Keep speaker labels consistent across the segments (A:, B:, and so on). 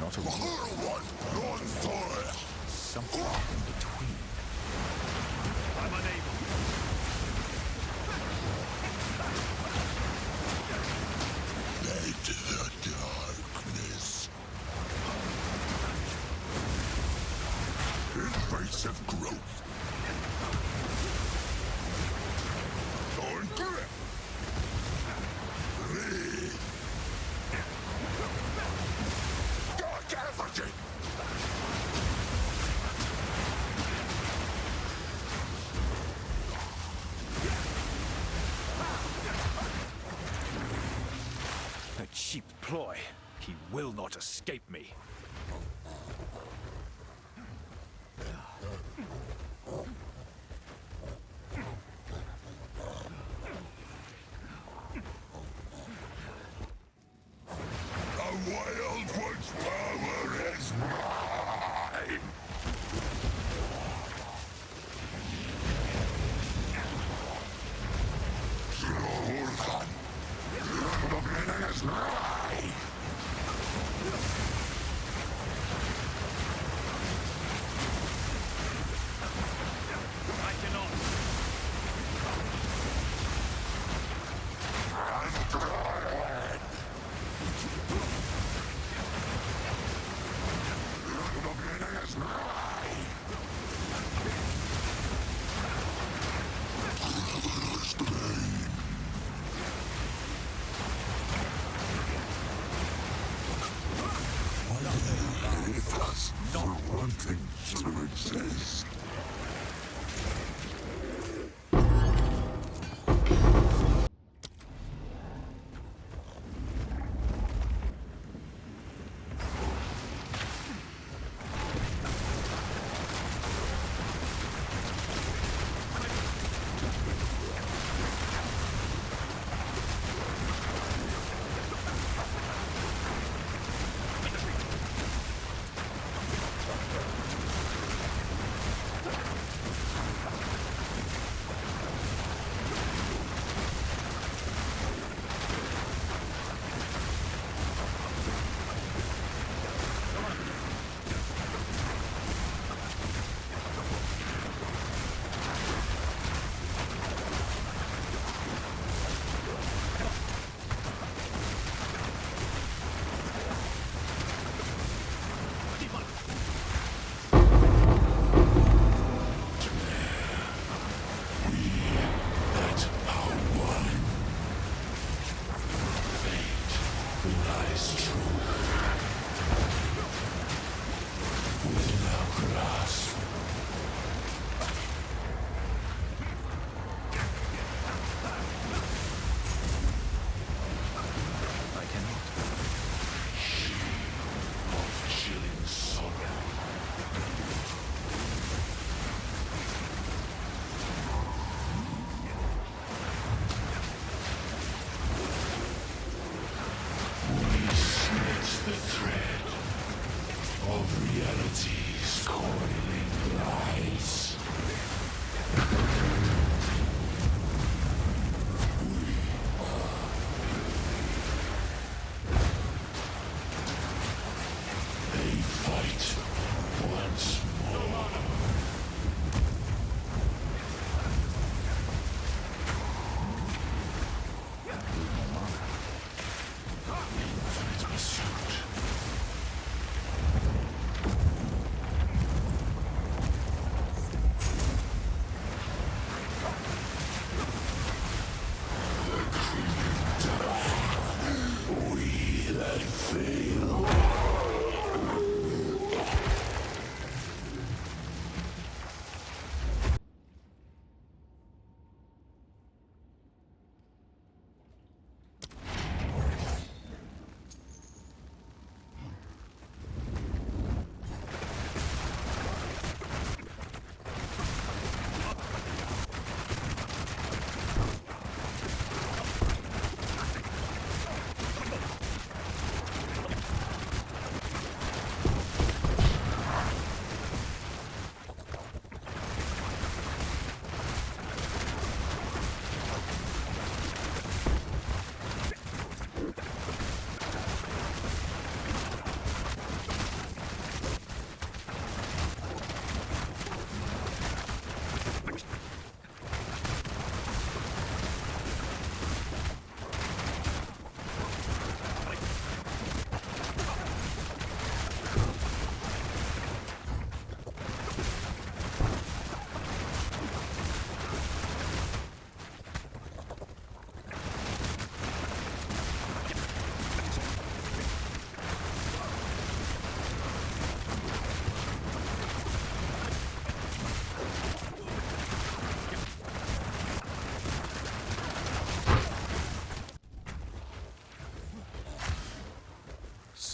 A: not a war. Something in between.
B: I'm unable.
C: Let the darkness. Invasive growth. Thorn grip. Dark effigy.
B: A cheap ploy. He will not escape me.
C: The Wild One's power is mine! Jordan! The meaning is mine!
B: I cannot.
C: I'm trying! The meaning is mine! Traveler's pain! They hate us for wanting to exist.
D: The thread of reality's coiling lies. They fight once more. Infinite pursuit.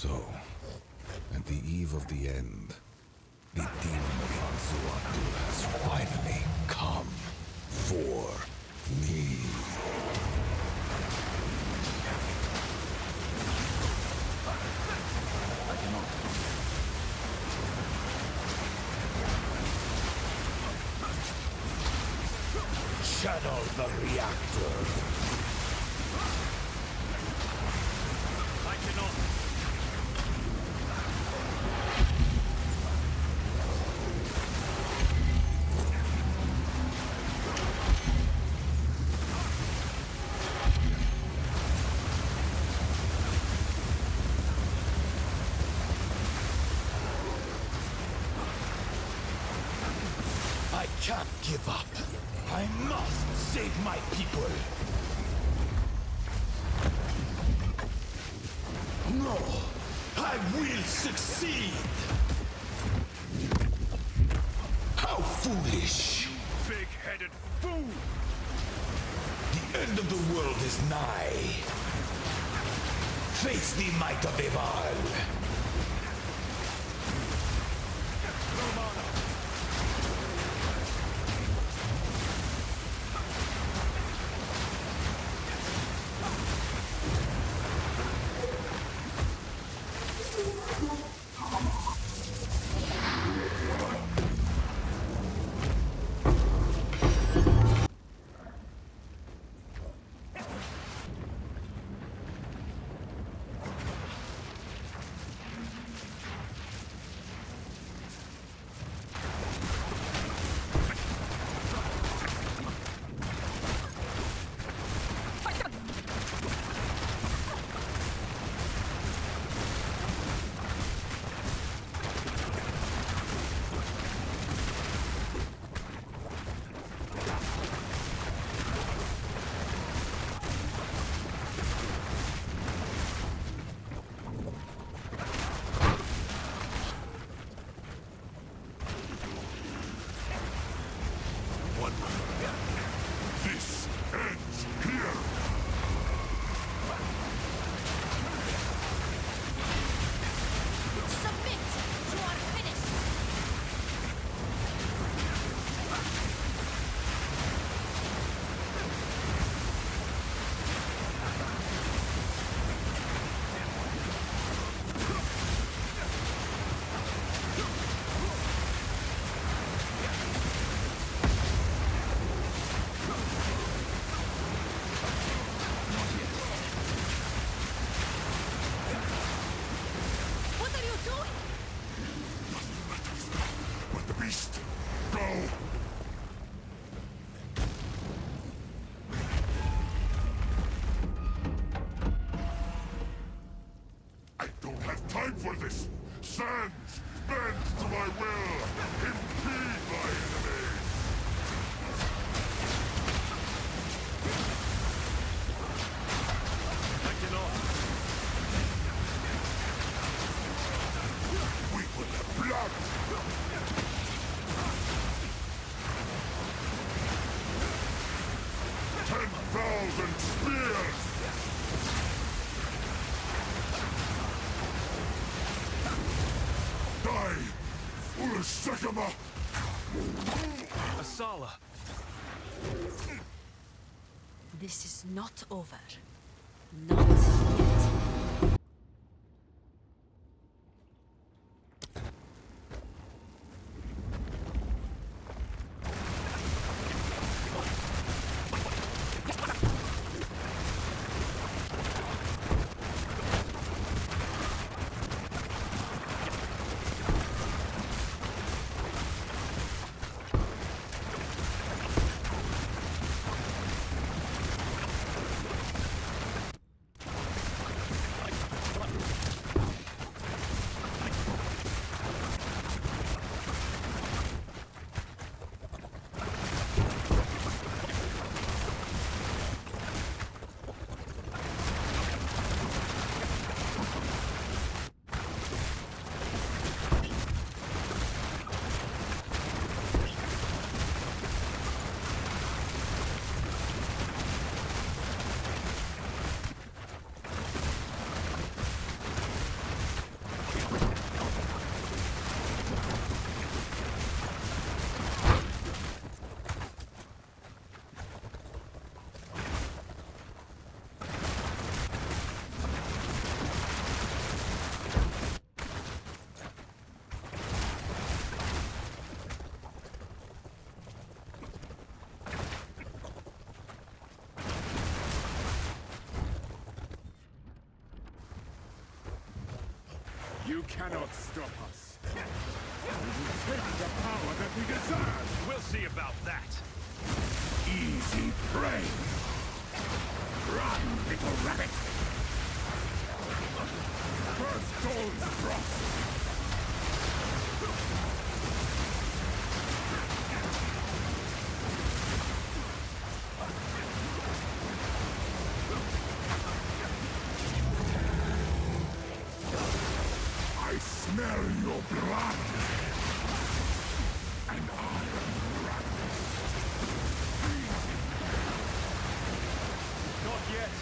C: So, at the eve of the end, the demon of Anzuatu has finally come for me.
D: Channel the reactor.
B: I cannot.
D: I can't give up. I must save my people. No, I will succeed. How foolish.
B: Big-headed fool!
D: The end of the world is nigh. Face the might of Eval.
C: This ends here!
E: Submit! You are finished! What are you doing?
C: Let the beast go! I don't have time for this! Sands, bend to my will! Impede my enemies!
B: I cannot.
C: We will have blood! 10,000 spears! Die! Urashikama!
B: Asala!
E: This is not over. Not yet.
B: You cannot stop us. We will take the power that we deserve. We'll see about that.
A: Easy prey. Run, little rabbit. First Dawn's frost. I smell your blood. And I am ravenous.
B: Not yet.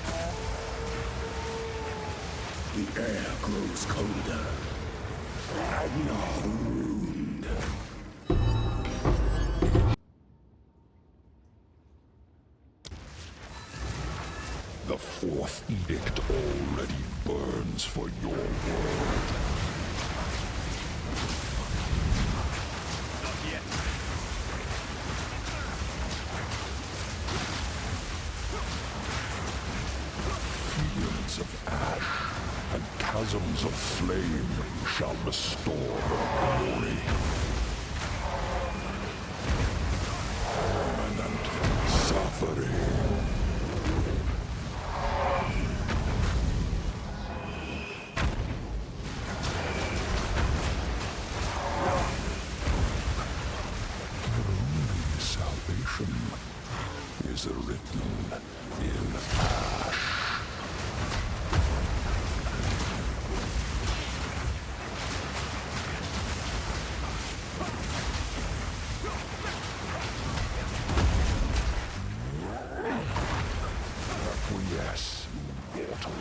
A: The air grows colder. Ragnar ruined. The fourth edict already burns for your world.
B: Not yet.
A: Fields of ash and chasms of flame shall restore her glory. Permanent suffering. Salvation is written in ash. Yes, mortal.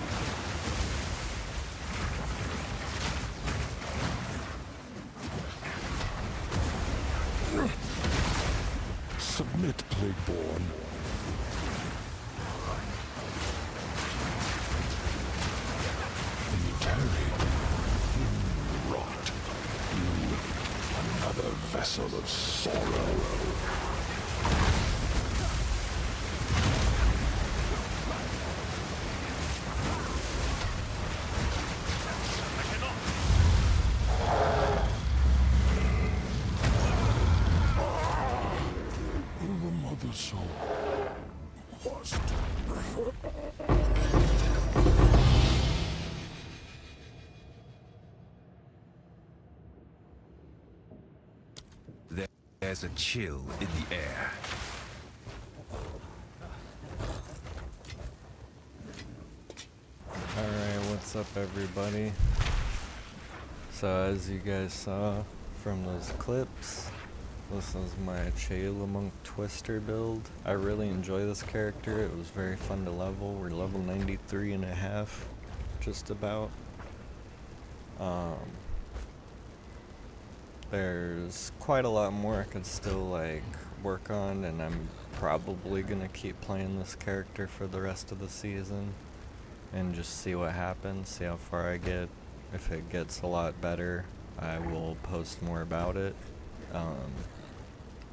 A: Submit, Plagueborn. You tarry. You rot. You, another vessel of sorrow. The mother soul must.
B: There's a chill in the air.
F: Alright, what's up everybody? So as you guys saw from those clips, this is my Chayula Monk Twister build. I really enjoy this character. It was very fun to level. We're level 93 and a half, just about. There's quite a lot more I could still like work on, and I'm probably gonna keep playing this character for the rest of the season and just see what happens, see how far I get. If it gets a lot better, I will post more about it.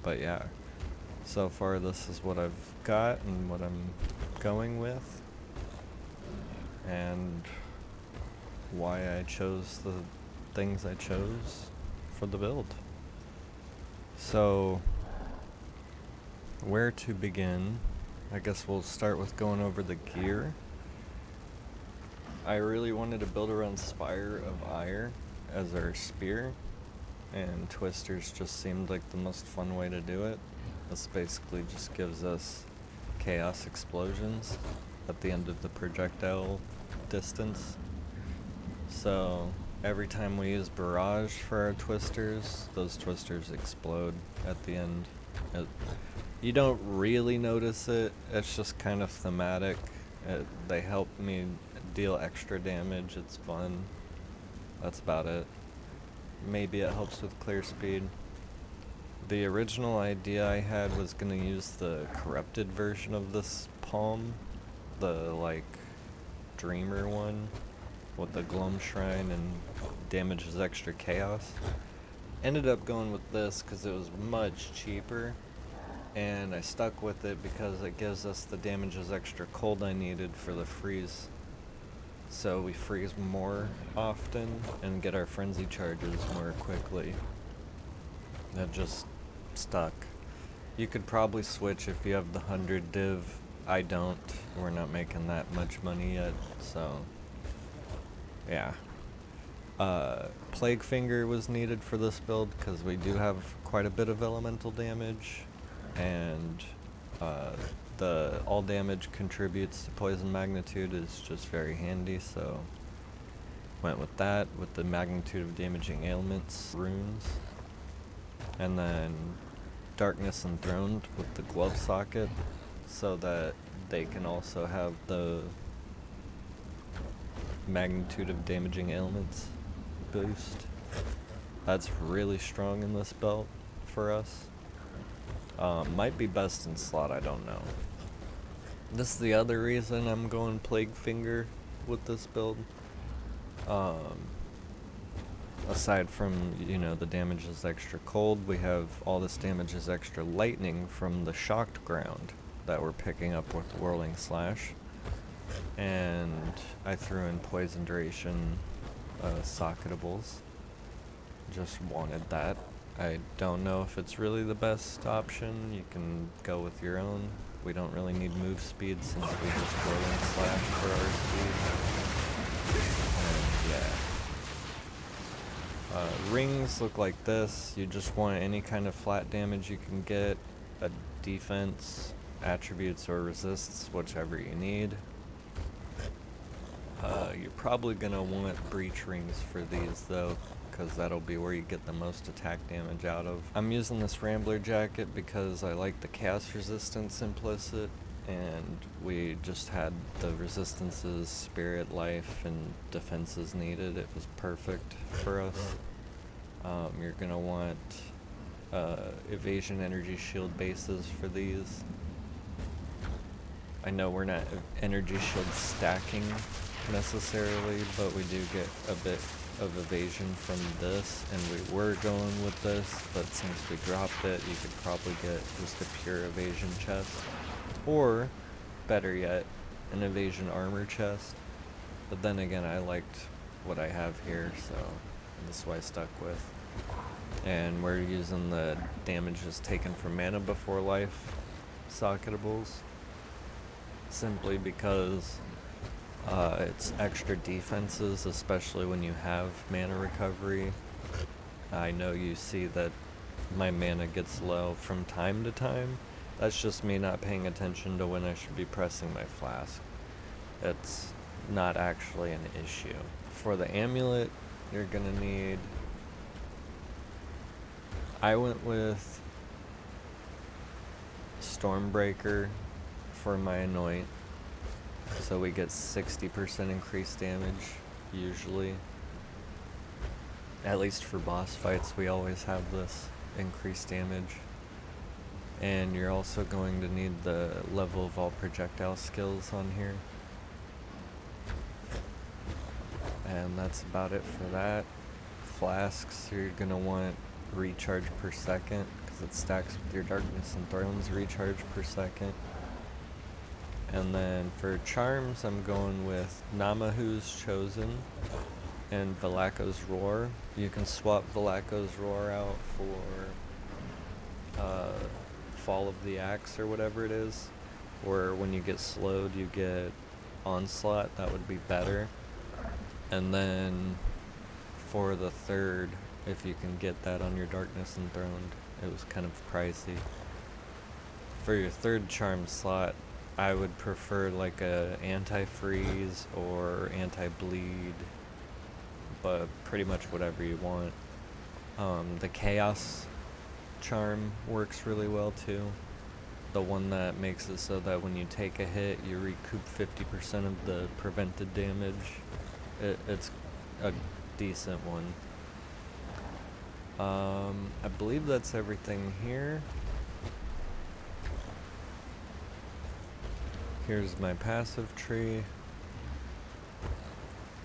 F: But yeah, so far this is what I've got and what I'm going with, and why I chose the things I chose for the build. So, where to begin? I guess we'll start with going over the gear. I really wanted to build around Spire of Ire as our spear, and Twisters just seemed like the most fun way to do it. This basically just gives us chaos explosions at the end of the projectile distance. So every time we use barrage for our twisters, those twisters explode at the end. You don't really notice it, it's just kind of thematic. They help me deal extra damage, it's fun. That's about it. Maybe it helps with clear speed. The original idea I had was gonna use the corrupted version of this palm, the like dreamer one with the Glum Shrine and damages extra chaos. Ended up going with this because it was much cheaper, and I stuck with it because it gives us the damages extra cold I needed for the freeze. so we freeze more often and get our frenzy charges more quickly. That just stuck. You could probably switch if you have the 100 div. I don't. We're not making that much money yet, so yeah. Plague Finger was needed for this build because we do have quite a bit of elemental damage, and the all damage contributes to poison magnitude is just very handy, so went with that, with the magnitude of damaging ailments runes. And then Darkness Enthroned with the glove socket, so that they can also have the magnitude of damaging ailments boost. That's really strong in this belt for us. Might be best in slot, I don't know. This is the other reason I'm going Plague Finger with this build. Aside from, you know, the damage is extra cold, we have all this damage is extra lightning from the shocked ground that we're picking up with Whirling Slash. And I threw in Poison Duration socketables. Just wanted that. I don't know if it's really the best option. You can go with your own. We don't really need move speed since we just Whirling Slash for our speed. And yeah. Rings look like this. You just want any kind of flat damage you can get, a defense, attributes, or resists, whichever you need. You're probably gonna want breach rings for these though, because that'll be where you get the most attack damage out of. I'm using this Rambler jacket because I like the cast resistance implicit, and we just had the resistances, spirit, life, and defenses needed. It was perfect for us. You're gonna want evasion energy shield bases for these. I know we're not energy shield stacking necessarily, but we do get a bit of evasion from this, and we were going with this, but since we dropped it, you could probably get just a pure evasion chest, or better yet, an evasion armor chest. But then again, I liked what I have here, so this is what I stuck with. And we're using the damages taken from Mana Before Life socketables, simply because it's extra defenses, especially when you have mana recovery. I know you see that my mana gets low from time to time. That's just me not paying attention to when I should be pressing my flask. It's not actually an issue. For the amulet, you're gonna need... I went with Stormbreaker for my anoint, so we get 60% increased damage, usually. At least for boss fights, we always have this increased damage. And you're also going to need the level of all projectile skills on here. And that's about it for that. Flasks, you're going to want recharge per second, because it stacks with your Darkness and Thrones recharge per second. And then for charms, I'm going with Namahu's Chosen and Valako's Roar. You can swap Valako's Roar out for Fall of the Axe or whatever it is. Or when you get slowed, you get Onslaught. That would be better. And then for the third, if you can get that on your Darkness Enthroned, it was kind of pricey. For your third charm slot, I would prefer like a anti-freeze or anti-bleed, but pretty much whatever you want. The chaos charm works really well too. The one that makes it so that when you take a hit, you recoup 50% of the prevented damage. It's a decent one. I believe that's everything here. Here's my passive tree.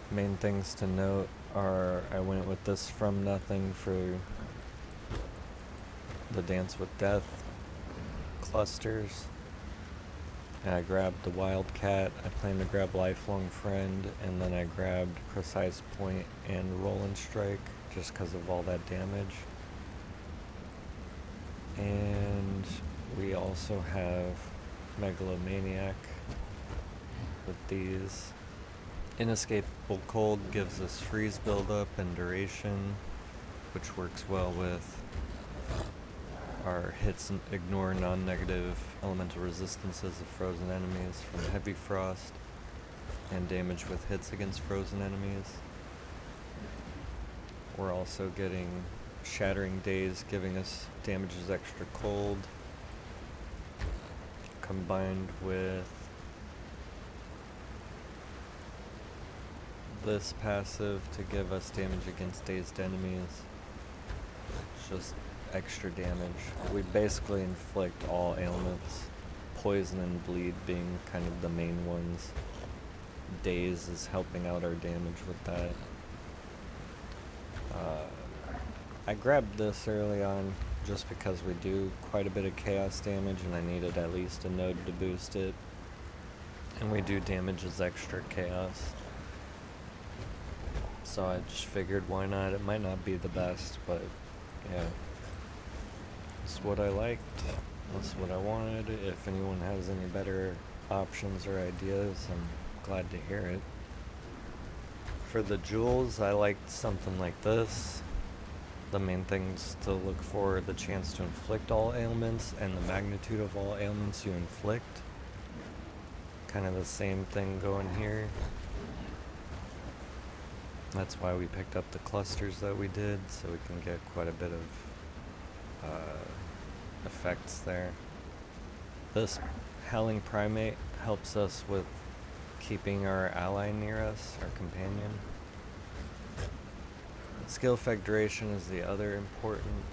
F: Main things to note are I went with this From Nothing for the Dance with Death clusters. And I grabbed the Wildcat, I plan to grab Lifelong Friend, and then I grabbed Precise Point and Roll and Strike, just because of all that damage. And we also have Megalomaniac with these. Inescapable Cold gives us freeze buildup and duration, which works well with our hits and ignore non-negative elemental resistances of frozen enemies from heavy frost, and damage with hits against frozen enemies. We're also getting Shattering Daze, giving us damages extra cold, combined with this passive to give us damage against dazed enemies. It's just extra damage. We basically inflict all ailments, poison and bleed being kind of the main ones. Daze is helping out our damage with that. I grabbed this early on just because we do quite a bit of chaos damage and I needed at least a node to boost it. And we do damage as extra chaos. So I just figured why not? It might not be the best, but yeah. It's what I liked. That's what I wanted. If anyone has any better options or ideas, I'm glad to hear it. For the jewels, I liked something like this. The main things to look for are the chance to inflict all ailments and the magnitude of all ailments you inflict. Kind of the same thing going here. That's why we picked up the clusters that we did, so we can get quite a bit of effects there. This Howling Primate helps us with keeping our ally near us, our companion. Skill effect duration is the other important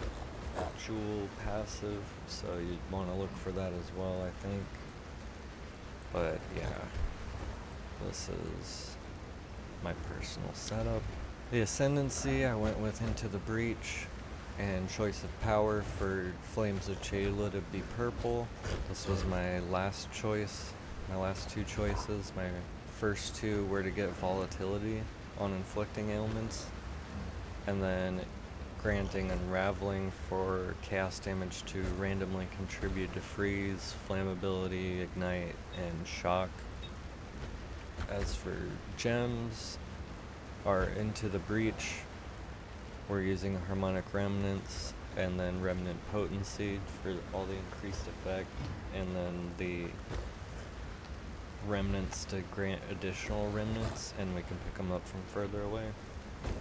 F: jewel passive, so you'd want to look for that as well, I think. But yeah, this is my personal setup. The Ascendancy I went with Into the Breach, and Choice of Power for Flames of Chayula to be purple. This was my last choice, my last two choices. My first two were to get Volatility on inflicting ailments, and then granting Unraveling for chaos damage to randomly contribute to freeze, flammability, ignite, and shock. As for gems, are Into the Breach, we're using Harmonic Remnants and then Remnant Potency for all the increased effect, and then the remnants to grant additional remnants, and we can pick them up from further away.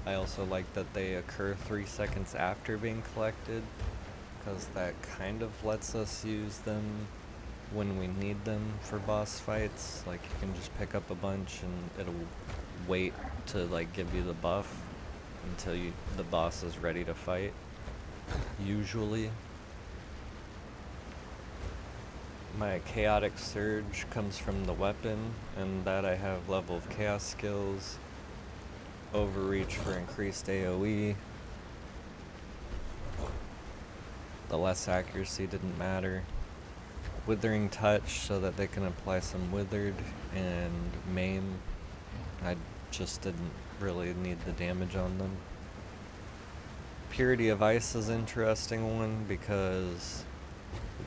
F: I also like that they occur 3 seconds after being collected, because that kind of lets us use them when we need them for boss fights. Like, you can just pick up a bunch and it'll wait to like give you the buff until the boss is ready to fight, usually. My Chaotic Surge comes from the weapon, and that I have level of chaos skills, Overreach for increased AoE. The less accuracy didn't matter. Withering Touch so that they can apply some Withered, and Maim. I just didn't really need the damage on them. Purity of Ice is an interesting one because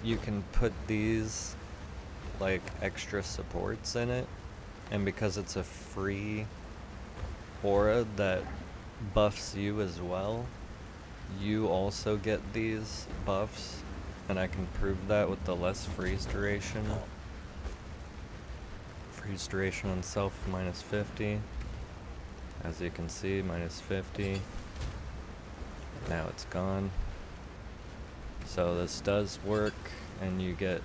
F: you can put these like extra supports in it, and because it's a free aura that buffs you as well, you also get these buffs, and I can prove that with the less freeze duration. Freeze duration on self minus 50. As you can see, minus 50. Now it's gone. So this does work, and you get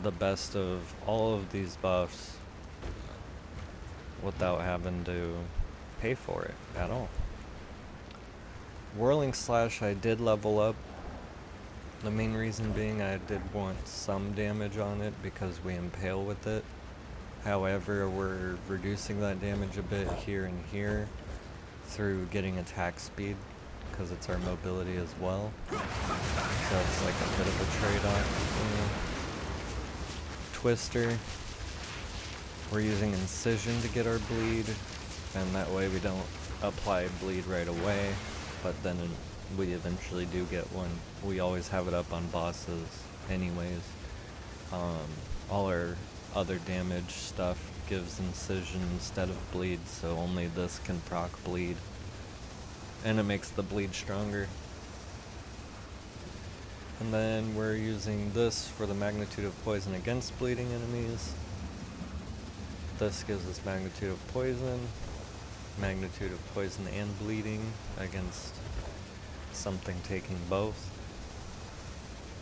F: the best of all of these buffs without having to pay for it at all. Whirling Slash I did level up. The main reason being I did want some damage on it because we impale with it. However, we're reducing that damage a bit here and here through getting attack speed, because it's our mobility as well. So it's like a bit of a trade-off. Twister. We're using Incision to get our bleed, and that way we don't apply bleed right away, but then we eventually do get one. We always have it up on bosses anyways. All our other damage stuff gives Incision instead of bleed, so only this can proc bleed. And it makes the bleed stronger. And then we're using this for the magnitude of poison against bleeding enemies. This gives us magnitude of poison and bleeding against something taking both.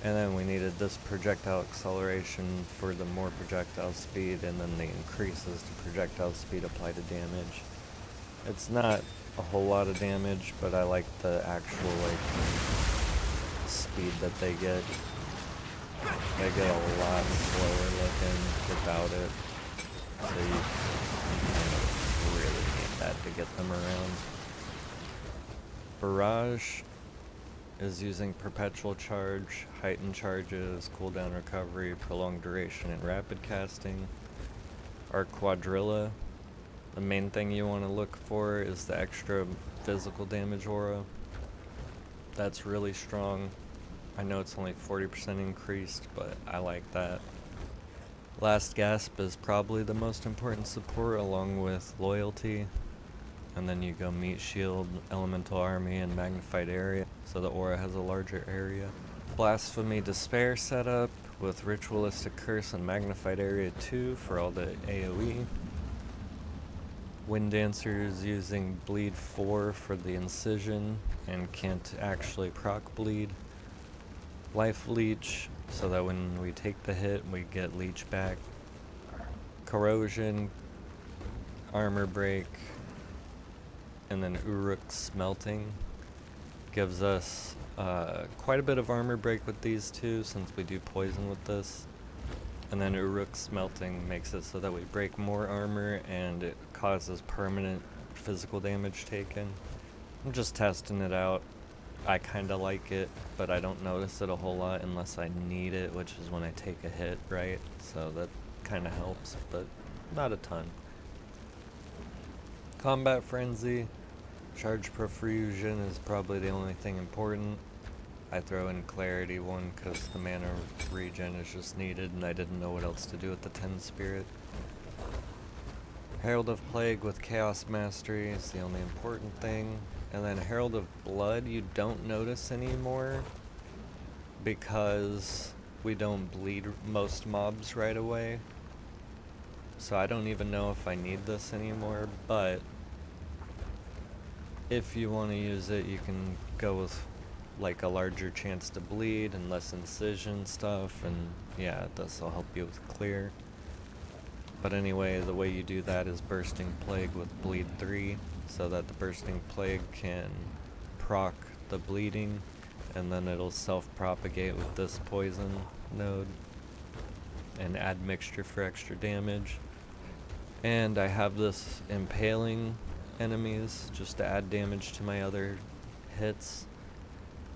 F: And then we needed this projectile acceleration for the more projectile speed, and then the increases to projectile speed apply to damage. It's not a whole lot of damage, but I like the actual speed that they get. They get a lot slower looking without it, so you really need that to get them around. Barrage is using perpetual charge, heightened charges, cooldown recovery, prolonged duration, and rapid casting. Our Quadrilla, the main thing you want to look for is the extra physical damage aura. That's really strong. I know it's only 40% increased, but I like that. Last Gasp is probably the most important support, along with Loyalty. And then you go Meat Shield, Elemental Army, and Magnified Area, so the aura has a larger area. Blasphemy Despair setup with Ritualistic Curse and Magnified Area 2 for all the AoE. Wind Dancer is using Bleed 4 for the Incision and can't actually proc bleed. Life Leech, so that when we take the hit, we get Leech back. Corrosion, Armor Break, and then Uruk Smelting gives us quite a bit of armor break with these two, since we do poison with this. And then Uruk Smelting makes it so that we break more armor and it causes permanent physical damage taken. I'm just testing it out. I kinda like it, but I don't notice it a whole lot unless I need it, which is when I take a hit, right? So that kinda helps, but not a ton. Combat Frenzy. Charge Profusion is probably the only thing important. I throw in Clarity 1 because the mana regen is just needed and I didn't know what else to do with the 10 Spirit. Herald of Plague with Chaos Mastery is the only important thing. And then Herald of Blood you don't notice anymore because we don't bleed most mobs right away. So I don't even know if I need this anymore, but if you want to use it, you can go with like a larger chance to bleed and less incision stuff, and yeah, this will help you with clear. But anyway, the way you do that is Bursting Plague with Bleed 3, so that the Bursting Plague can proc the bleeding, and then it'll self-propagate with this poison node and add mixture for extra damage. And I have this Impaling enemies just to add damage to my other hits,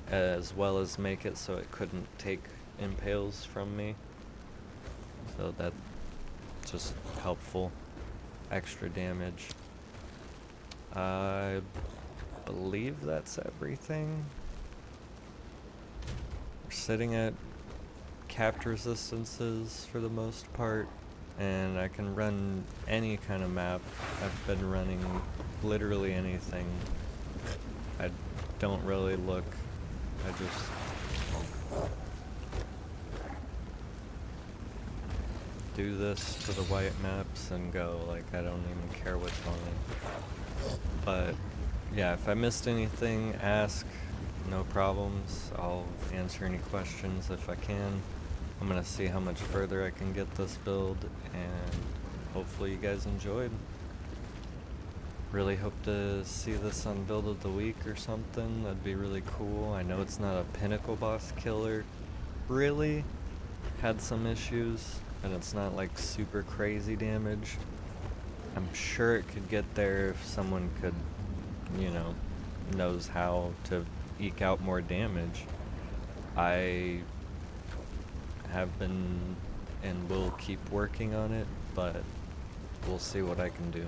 F: as well as make it so it couldn't take impales from me. So that's just helpful. Extra damage. I believe that's everything. We're sitting at capped resistances for the most part, and I can run any kind of map. I've been running literally anything. I don't really look. I just do this to the white maps and go. Like, I don't even care what's on it. But yeah, if I missed anything, ask. No problems. I'll answer any questions if I can. I'm gonna see how much further I can get this build, and hopefully you guys enjoyed. Really hope to see this on Build of the Week or something. That'd be really cool. I know it's not a pinnacle boss killer. Really had some issues, and it's not like super crazy damage. I'm sure it could get there if someone could, you know, knows how to eke out more damage. I have been and we'll keep working on it, but we'll see what I can do.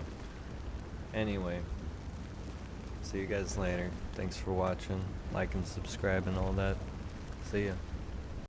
F: Anyway, see you guys later. Thanks for watching. Like and subscribe and all that. See ya.